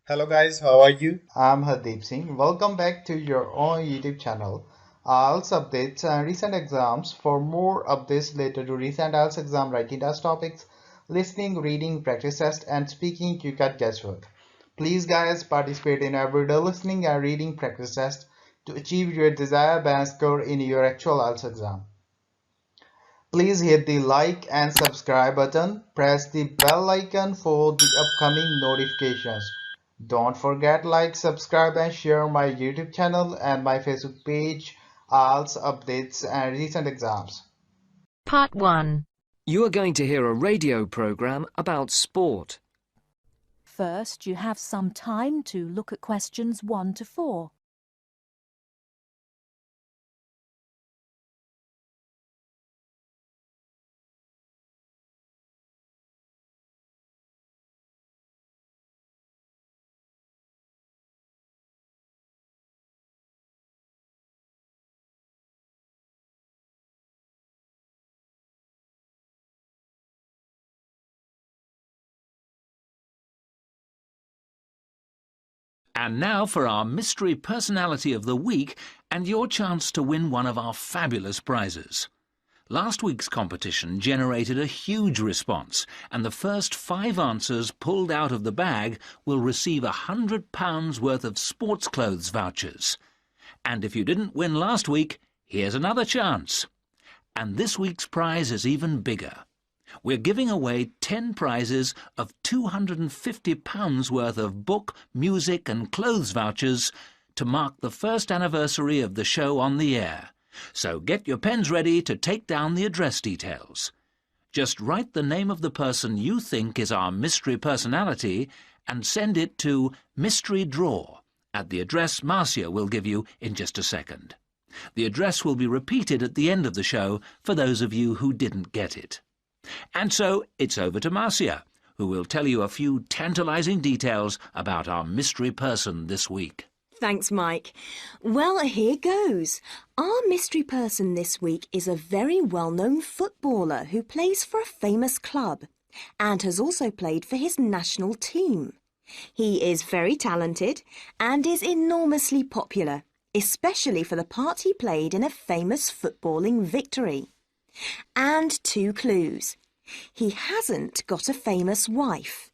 Hello guys, how are you? I'm Hardeep Singh. Welcome back to your own YouTube channel. IELTS updates and recent exams. For more updates related to recent IELTS exam writing test topics, listening, reading, practice test, and speaking, you got guesswork. Please, guys, participate in everyday listening and reading practice test to achieve your desired band score in your actual IELTS exam. Please hit the like and subscribe button. Press the bell icon for the upcoming notifications. Don't forget like, subscribe and share my YouTube channel and my Facebook page, IELTS updates and recent exams. Part 1. You are going to hear a radio program about sport. First, you have some time to look at questions 1 to 4. And now for our Mystery Personality of the Week and your chance to win one of our fabulous prizes. Last week's competition generated a huge response, and the first 5 answers pulled out of the bag will receive £100 worth of sports clothes vouchers. And if you didn't win last week, here's another chance. And this week's prize is even bigger. We're giving away 10 prizes of £250 worth of book, music and clothes vouchers to mark the first anniversary of the show on the air. So get your pens ready to take down the address details. Just write the name of the person you think is our mystery personality and send it to Mystery Draw at the address Marcia will give you in just a second. The address will be repeated at the end of the show for those of you who didn't get it. And so it's over to Marcia, who will tell you a few tantalising details about our mystery person this week. Thanks, Mike. Well, here goes. Our mystery person this week is a very well-known footballer who plays for a famous club and has also played for his national team. He is very talented and is enormously popular, especially for the part he played in a famous footballing victory. And 2 clues. He hasn't got a famous wife,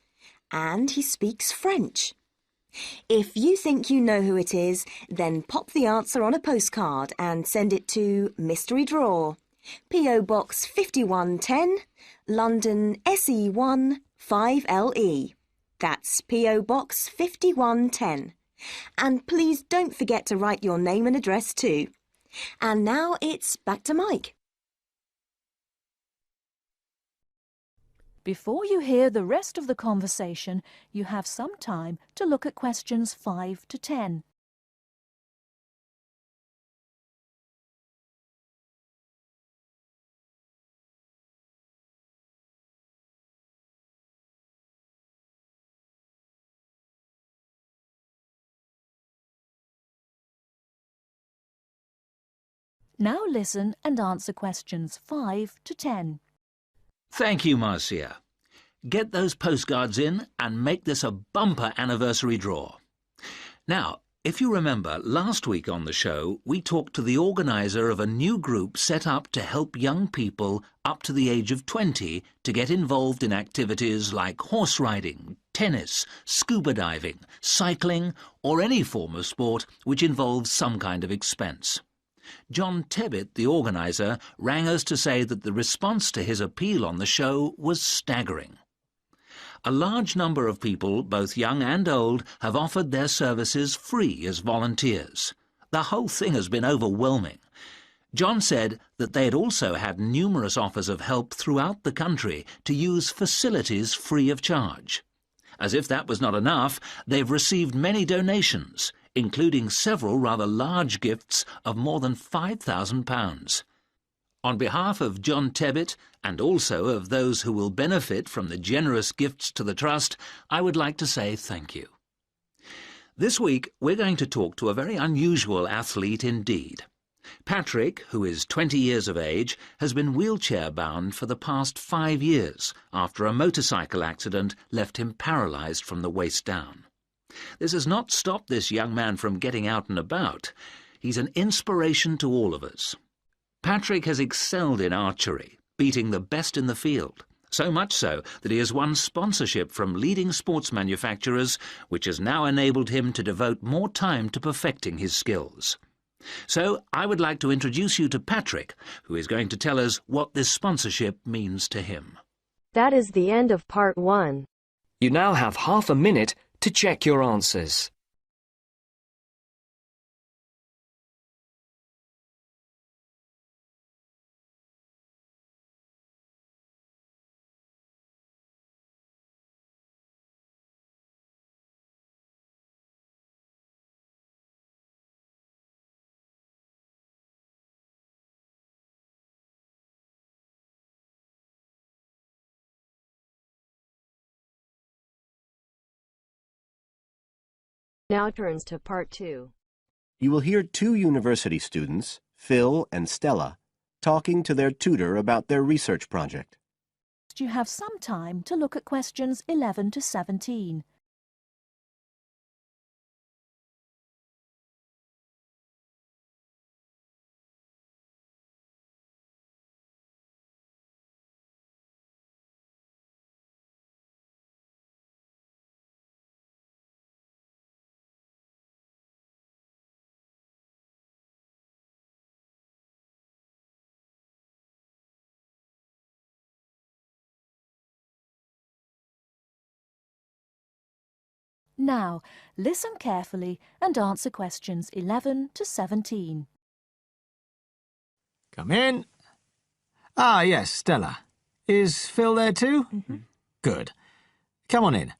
and he speaks French. If you think you know who it is, then pop the answer on a postcard and send it to Mystery Draw, P.O. Box 5110, London SE1 5LE. That's P.O. Box 5110. And please don't forget to write your name and address too. And now it's back to Mike. Before you hear the rest of the conversation, you have some time to look at questions 5 to 10. Now listen and answer questions 5 to 10. Thank you, Marcia. Get those postcards in and make this a bumper anniversary draw. Now, if you remember, last week on the show, we talked to the organiser of a new group set up to help young people up to the age of 20 to get involved in activities like horse riding, tennis, scuba diving, cycling, or any form of sport which involves some kind of expense. John Tebbit, the organiser, rang us to say that the response to his appeal on the show was staggering. A large number of people, both young and old, have offered their services free as volunteers. The whole thing has been overwhelming. John said that they had also had numerous offers of help throughout the country to use facilities free of charge. As if that was not enough, they've received many donations, including several rather large gifts of more than £5,000. On behalf of John Tebbit, and also of those who will benefit from the generous gifts to the Trust, I would like to say thank you. This week, we're going to talk to a very unusual athlete indeed. Patrick, who is 20 years of age, has been wheelchair-bound for the past 5 years after a motorcycle accident left him paralysed from the waist down. This has not stopped this young man from getting out and about. He's an inspiration to all of us. Patrick has excelled in archery, beating the best in the field. So much so that he has won sponsorship from leading sports manufacturers, which has now enabled him to devote more time to perfecting his skills. So I would like to introduce you to Patrick, who is going to tell us what this sponsorship means to him. That is the end of part 1. You now have half a minute to check your answers. Now turns to part 2. You will hear 2 university students, Phil and Stella, talking to their tutor about their research project. You have some time to look at questions 11 to 17. Now, listen carefully and answer questions 11 to 17. Come in. Ah, yes, Stella. Is Phil there too? Good. Come on in.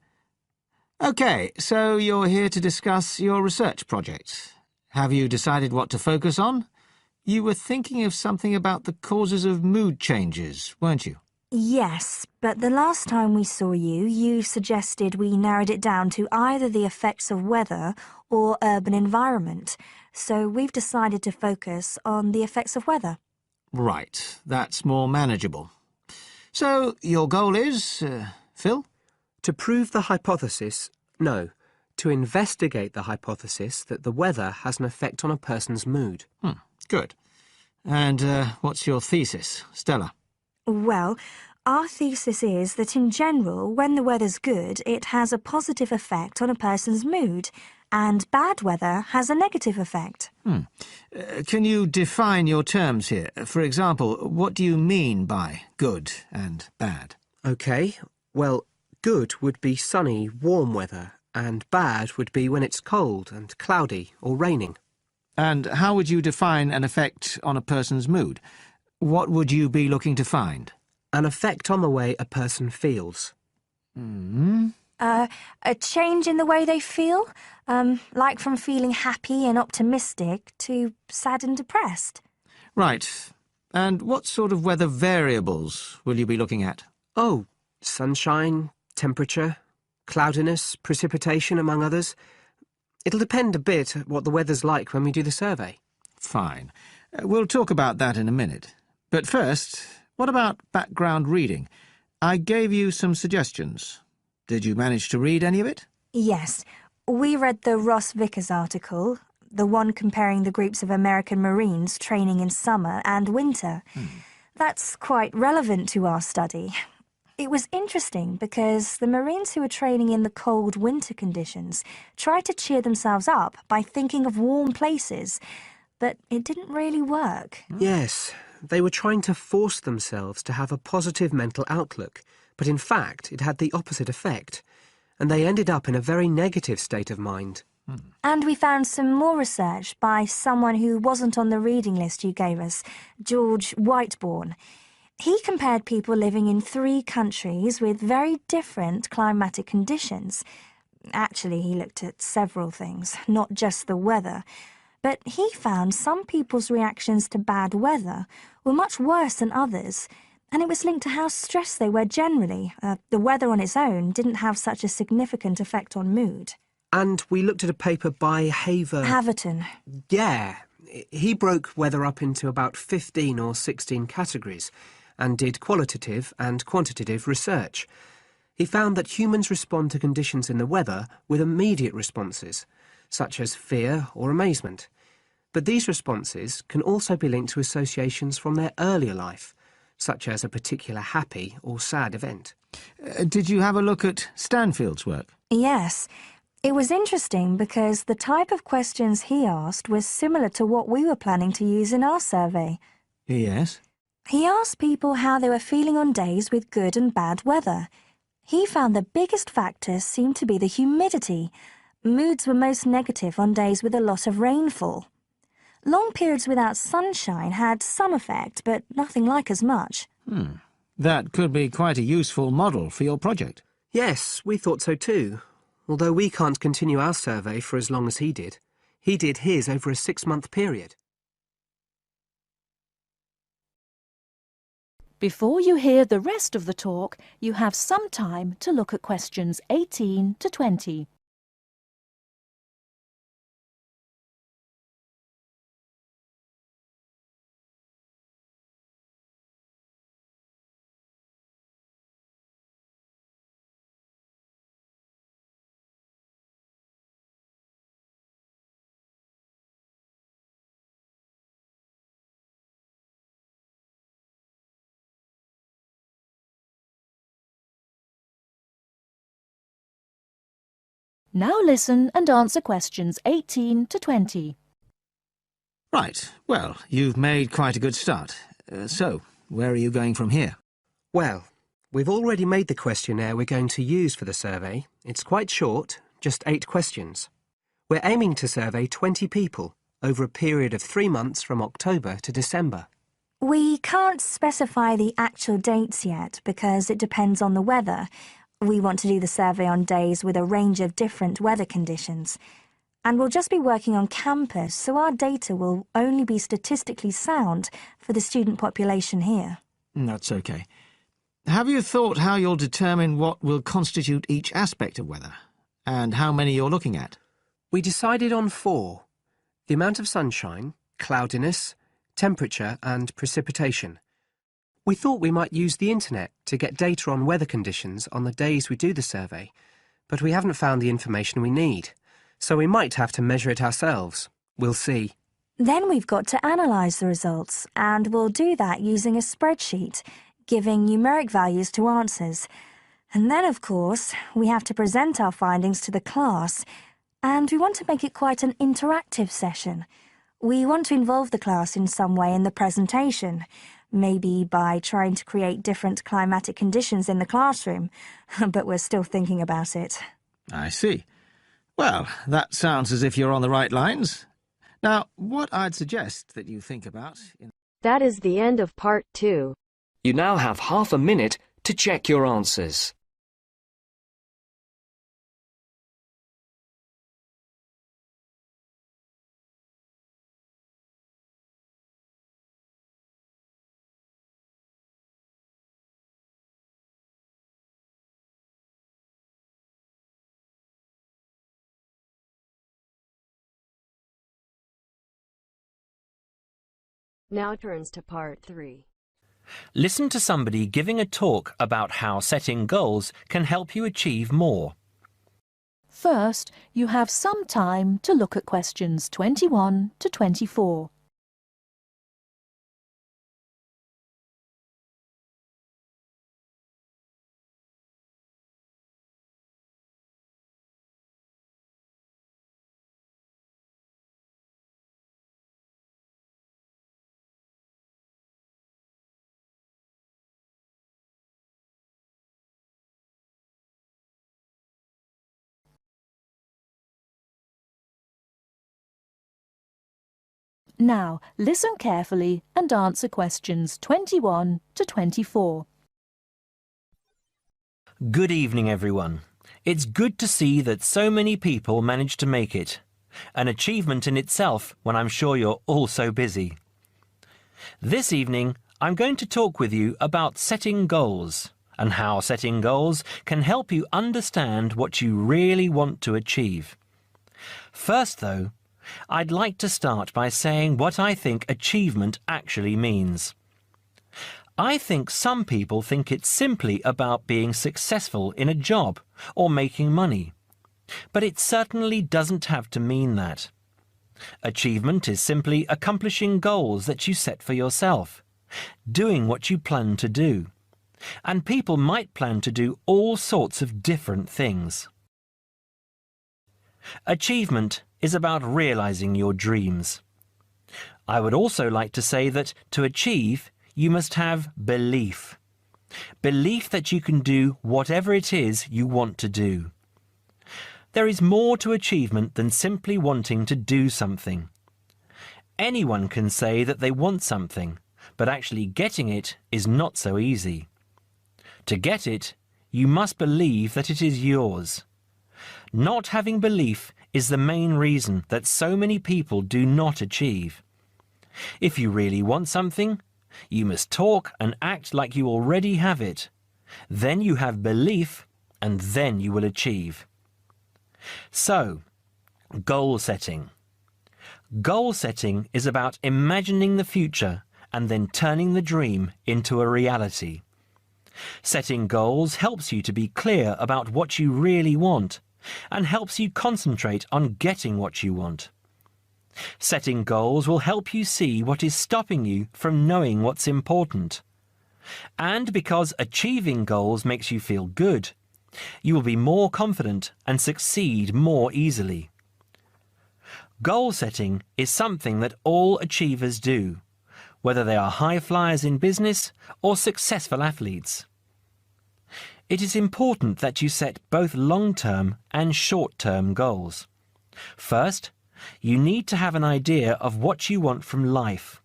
OK, so you're here to discuss your research project. Have you decided what to focus on? You were thinking of something about the causes of mood changes, weren't you? Yes, but the last time we saw you, you suggested we narrowed it down to either the effects of weather or urban environment. So we've decided to focus on the effects of weather. Right, that's more manageable. So your goal is, Phil? To prove the hypothesis, no, to investigate the hypothesis that the weather has an effect on a person's mood. Good. And what's your thesis, Stella? Well, our thesis is that in general, when the weather's good, it has a positive effect on a person's mood, and bad weather has a negative effect. Can you define your terms here? For example, what do you mean by good and bad? OK, well, good would be sunny, warm weather, and bad would be when it's cold and cloudy or raining. And how would you define an effect on a person's mood? What would you be looking to find? An effect on the way a person feels. A change in the way they feel? Like from feeling happy and optimistic to sad and depressed. Right. And what sort of weather variables will you be looking at? Oh, sunshine, temperature, cloudiness, precipitation, among others. It'll depend a bit what the weather's like when we do the survey. Fine. We'll talk about that in a minute. But first, what about background reading? I gave you some suggestions. Did you manage to read any of it? Yes. We read the Ross Vickers article, the one comparing the groups of American Marines training in summer and winter. That's quite relevant to our study. It was interesting because the Marines who were training in the cold winter conditions tried to cheer themselves up by thinking of warm places, but it didn't really work. Yes, they were trying to force themselves to have a positive mental outlook, but in fact it had the opposite effect, and they ended up in a very negative state of mind. And we found some more research by someone who wasn't on the reading list you gave us, George Whiteborn. He compared people living in 3 countries with very different climatic conditions. Actually, he looked at several things, not just the weather. But he found some people's reactions to bad weather were much worse than others, and it was linked to how stressed they were generally. The weather on its own didn't have such a significant effect on mood. And we looked at a paper by Haverton. Yeah, he broke weather up into about 15 or 16 categories and did qualitative and quantitative research. He found that humans respond to conditions in the weather with immediate responses, such as fear or amazement. But these responses can also be linked to associations from their earlier life, such as a particular happy or sad event. Did you have a look at Stanfield's work? Yes. It was interesting because the type of questions he asked was similar to what we were planning to use in our survey. Yes. He asked people how they were feeling on days with good and bad weather. He found the biggest factors seemed to be the humidity. Moods were most negative on days with a lot of rainfall. Long periods without sunshine had some effect, but nothing like as much. That could be quite a useful model for your project. Yes, we thought so too. Although we can't continue our survey for as long as he did. He did his over a 6-month period. Before you hear the rest of the talk, you have some time to look at questions 18 to 20. Now listen and answer questions 18 to 20. Right. Well, you've made quite a good start. So, where are you going from here? Well, we've already made the questionnaire we're going to use for the survey. It's quite short, just 8 questions. We're aiming to survey 20 people over a period of 3 months from October to December. We can't specify the actual dates yet because it depends on the weather. We want to do the survey on days with a range of different weather conditions. And we'll just be working on campus, so our data will only be statistically sound for the student population here. That's okay. Have you thought how you'll determine what will constitute each aspect of weather, and how many you're looking at? We decided on 4. The amount of sunshine, cloudiness, temperature and precipitation. We thought we might use the internet to get data on weather conditions on the days we do the survey, but we haven't found the information we need, so we might have to measure it ourselves. We'll see. Then we've got to analyse the results, and we'll do that using a spreadsheet, giving numeric values to answers. And then, of course, we have to present our findings to the class, and we want to make it quite an interactive session. We want to involve the class in some way in the presentation, maybe by trying to create different climatic conditions in the classroom, but we're still thinking about it. I see. Well, that sounds as if you're on the right lines. Now, what I'd suggest that you think about... That is the end of part 2. You now have half a minute to check your answers. Now turns to part 3. Listen to somebody giving a talk about how setting goals can help you achieve more. First, you have some time to look at questions 21 to 24. Now, listen carefully and answer questions 21 to 24. Good evening, everyone. It's good to see that so many people managed to make it. An achievement in itself when I'm sure you're all so busy. This evening, I'm going to talk with you about setting goals and how setting goals can help you understand what you really want to achieve. First, though, I'd like to start by saying what I think achievement actually means. I think some people think it's simply about being successful in a job or making money. But it certainly doesn't have to mean that. Achievement is simply accomplishing goals that you set for yourself, doing what you plan to do. And people might plan to do all sorts of different things. Achievement is about realizing your dreams. I would also like to say that to achieve, you must have belief. Belief that you can do whatever it is you want to do. There is more to achievement than simply wanting to do something. Anyone can say that they want something, but actually getting it is not so easy. To get it, you must believe that it is yours. Not having belief is the main reason that so many people do not achieve. If you really want something, you must talk and act like you already have it. Then you have belief, and then you will achieve. So, goal setting. Goal setting is about imagining the future and then turning the dream into a reality. Setting goals helps you to be clear about what you really want and helps you concentrate on getting what you want. Setting goals will help you see what is stopping you from knowing what's important. And because achieving goals makes you feel good, you will be more confident and succeed more easily. Goal setting is something that all achievers do, whether they are high flyers in business or successful athletes. It is important that you set both long-term and short-term goals. First, you need to have an idea of what you want from life.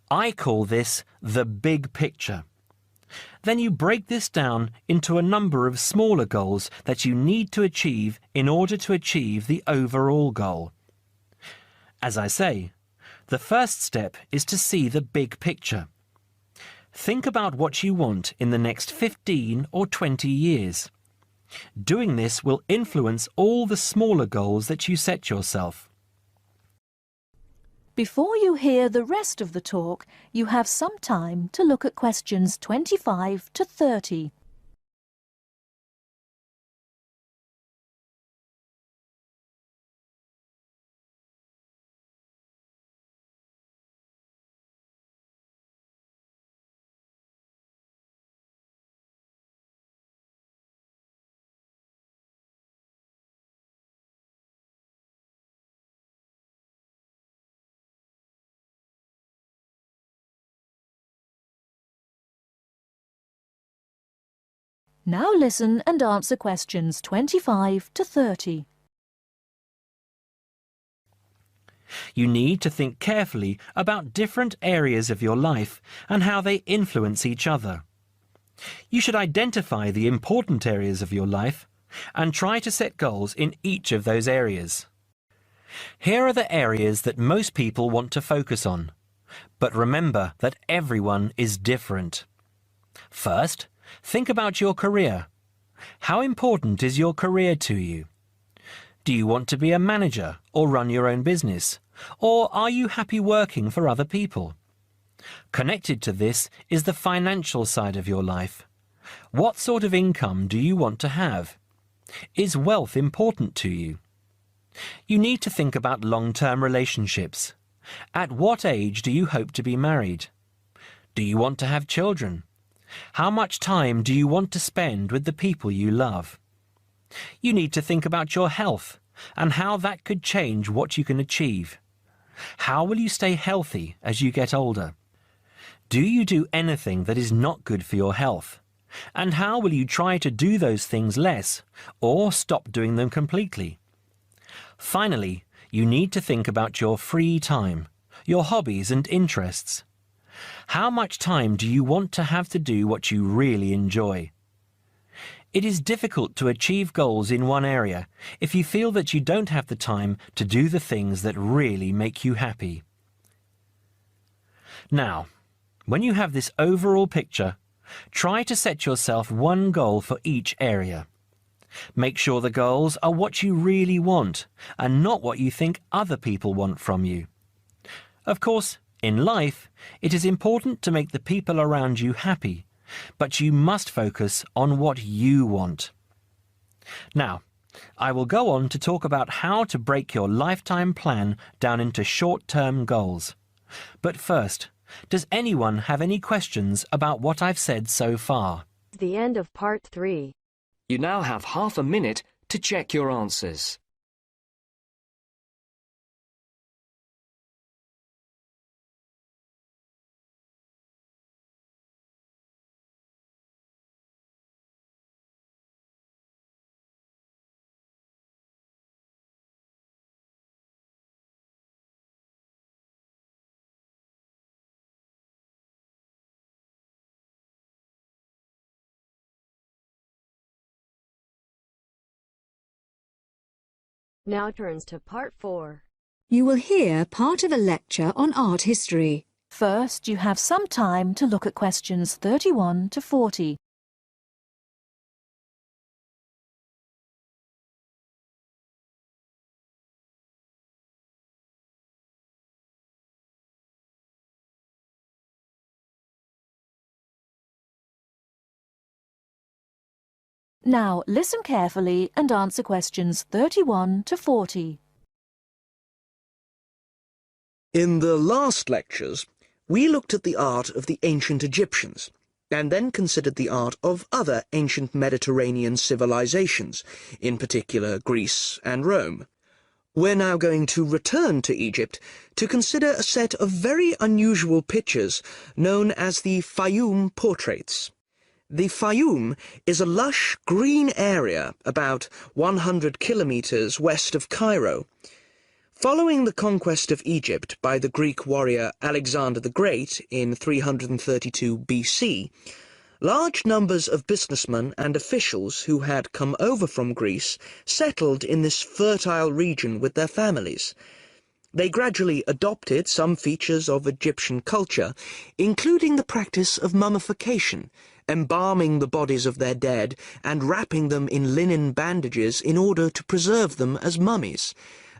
I call this the big picture. Then you break this down into a number of smaller goals that you need to achieve in order to achieve the overall goal. As I say, the first step is to see the big picture. Think about what you want in the next 15 or 20 years. Doing this will influence all the smaller goals that you set yourself. Before you hear the rest of the talk, you have some time to look at questions 25 to 30. Now listen and answer questions 25 to 30. You need to think carefully about different areas of your life and how they influence each other. You should identify the important areas of your life and try to set goals in each of those areas. Here are the areas that most people want to focus on, but remember that everyone is different. First, think about your career. How important is your career to you? Do you want to be a manager or run your own business? Or are you happy working for other people? Connected to this is the financial side of your life. What sort of income do you want to have? Is wealth important to you? You need to think about long-term relationships. At what age do you hope to be married? Do you want to have children? How much time do you want to spend with the people you love? You need to think about your health and how that could change what you can achieve. How will you stay healthy as you get older? Do you do anything that is not good for your health? And how will you try to do those things less or stop doing them completely? Finally, you need to think about your free time, your hobbies and interests. How much time do you want to have to do what you really enjoy? It is difficult to achieve goals in one area if you feel that you don't have the time to do the things that really make you happy. Now, when you have this overall picture, try to set yourself one goal for each area. Make sure the goals are what you really want and not what you think other people want from you. Of course, In life, it is important to make the people around you happy, but you must focus on what you want. Now, I will go on to talk about how to break your lifetime plan down into short-term goals. But first, does anyone have any questions about what I've said so far? The end of part 3. You now have half a minute to check your answers. Now turns to part 4. You will hear part of a lecture on art history. First, you have some time to look at questions 31 to 40. Now, listen carefully and answer questions 31 to 40. In the last lectures, we looked at the art of the ancient Egyptians, and then considered the art of other ancient Mediterranean civilizations, in particular Greece and Rome. We're now going to return to Egypt to consider a set of very unusual pictures known as the Fayum portraits. The Fayum is a lush green area about 100 kilometers west of Cairo. Following the conquest of Egypt by the Greek warrior Alexander the Great in 332 BC, large numbers of businessmen and officials who had come over from Greece settled in this fertile region with their families. They gradually adopted some features of Egyptian culture, including the practice of mummification, embalming the bodies of their dead and wrapping them in linen bandages in order to preserve them as mummies.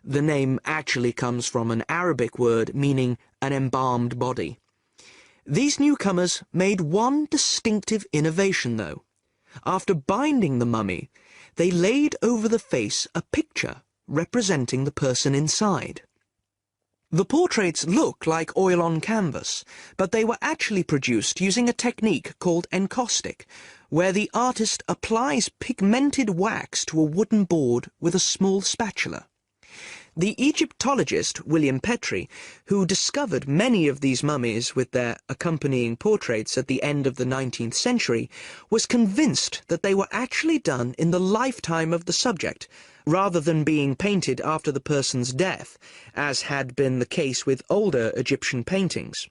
The name actually comes from an Arabic word meaning an embalmed body. These newcomers made one distinctive innovation, though. After binding the mummy, they laid over the face a picture representing the person inside. The portraits look like oil on canvas, but they were actually produced using a technique called encaustic, where the artist applies pigmented wax to a wooden board with a small spatula. The Egyptologist William Petrie, who discovered many of these mummies with their accompanying portraits at the end of the 19th century, was convinced that they were actually done in the lifetime of the subject, rather than being painted after the person's death, as had been the case with older Egyptian paintings.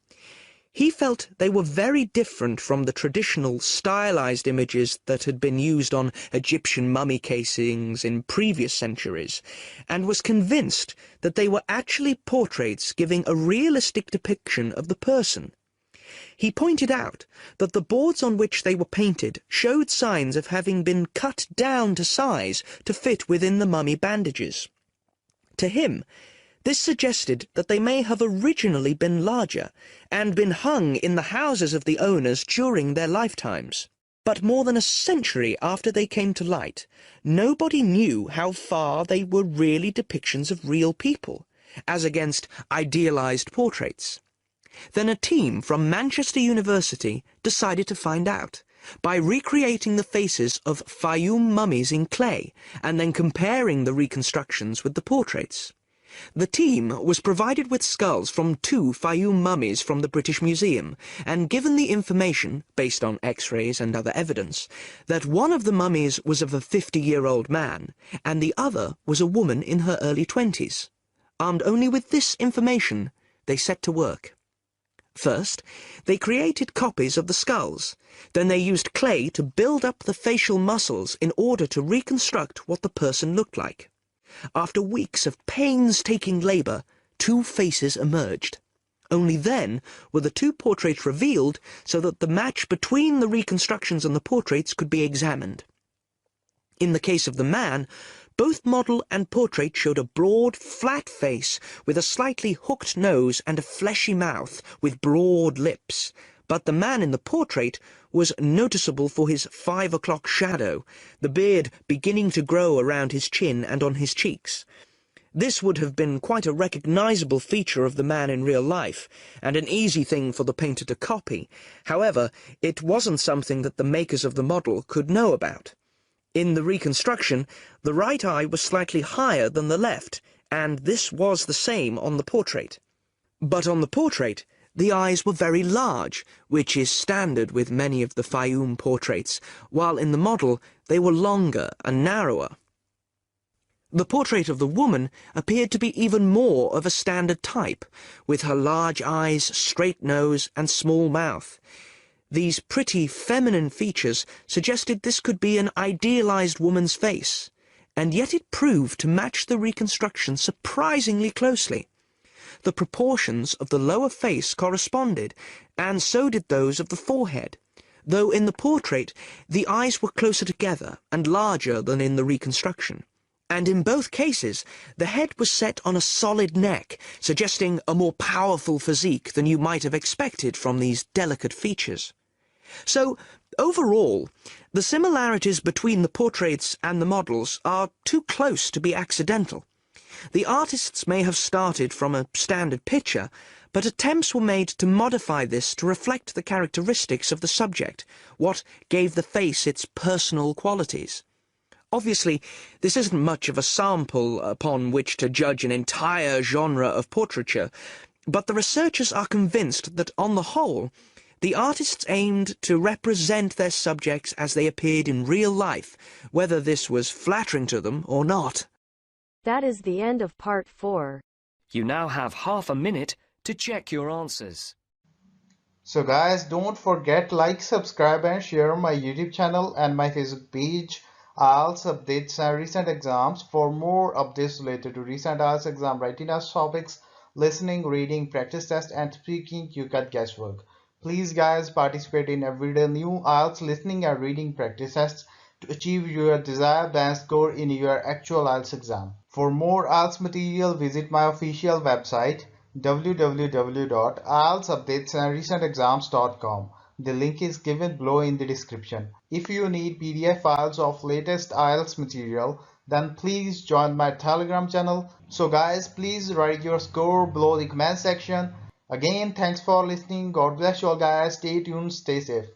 He felt they were very different from the traditional stylized images that had been used on Egyptian mummy casings in previous centuries, and was convinced that they were actually portraits giving a realistic depiction of the person. He pointed out that the boards on which they were painted showed signs of having been cut down to size to fit within the mummy bandages. To him, this suggested that they may have originally been larger and been hung in the houses of the owners during their lifetimes. But more than a century after they came to light, nobody knew how far they were really depictions of real people, as against idealized portraits. Then a team from Manchester University decided to find out, by recreating the faces of Fayum mummies in clay and then comparing the reconstructions with the portraits. The team was provided with skulls from 2 Fayum mummies from the British Museum and given the information, based on X-rays and other evidence, that one of the mummies was of a 50-year-old man and the other was a woman in her early 20s. Armed only with this information, they set to work. First, they created copies of the skulls. Then they used clay to build up the facial muscles in order to reconstruct what the person looked like. After weeks of painstaking labour, 2 faces emerged. Only then were the 2 portraits revealed so that the match between the reconstructions and the portraits could be examined. In the case of the man, Both model and portrait showed a broad, flat face with a slightly hooked nose and a fleshy mouth with broad lips. But the man in the portrait was noticeable for his 5 o'clock shadow, the beard beginning to grow around his chin and on his cheeks. This would have been quite a recognizable feature of the man in real life, and an easy thing for the painter to copy. However, it wasn't something that the makers of the model could know about. In the reconstruction, the right eye was slightly higher than the left, and this was the same on the portrait. But on the portrait, the eyes were very large, which is standard with many of the Fayum portraits, while in the model they were longer and narrower. The portrait of the woman appeared to be even more of a standard type, with her large eyes, straight nose, and small mouth. These pretty feminine features suggested this could be an idealized woman's face, and yet it proved to match the reconstruction surprisingly closely. The proportions of the lower face corresponded, and so did those of the forehead, though in the portrait the eyes were closer together and larger than in the reconstruction. And in both cases, the head was set on a solid neck, suggesting a more powerful physique than you might have expected from these delicate features. So, overall, the similarities between the portraits and the models are too close to be accidental. The artists may have started from a standard picture, but attempts were made to modify this to reflect the characteristics of the subject, what gave the face its personal qualities. Obviously, this isn't much of a sample upon which to judge an entire genre of portraiture, but the researchers are convinced that, on the whole, the artists aimed to represent their subjects as they appeared in real life, whether this was flattering to them or not. That is the end of part 4. You now have half a minute to check your answers. So guys, don't forget like, subscribe and share my YouTube channel and my Facebook page. IELTS updates and recent exams. For more updates related to recent IELTS exam writing test topics, listening, reading, practice test and speaking, you got guesswork. Please guys, participate in everyday new IELTS listening and reading practice tests to achieve your desired band score in your actual IELTS exam. For more IELTS material, visit my official website www.ieltsupdatesandrecentexams.com. The link is given below in the description. If you need PDF files of latest IELTS material, then please join my Telegram channel. So guys, please write your score below the comment section. Again, thanks for listening. God bless you all guys. Stay tuned, stay safe.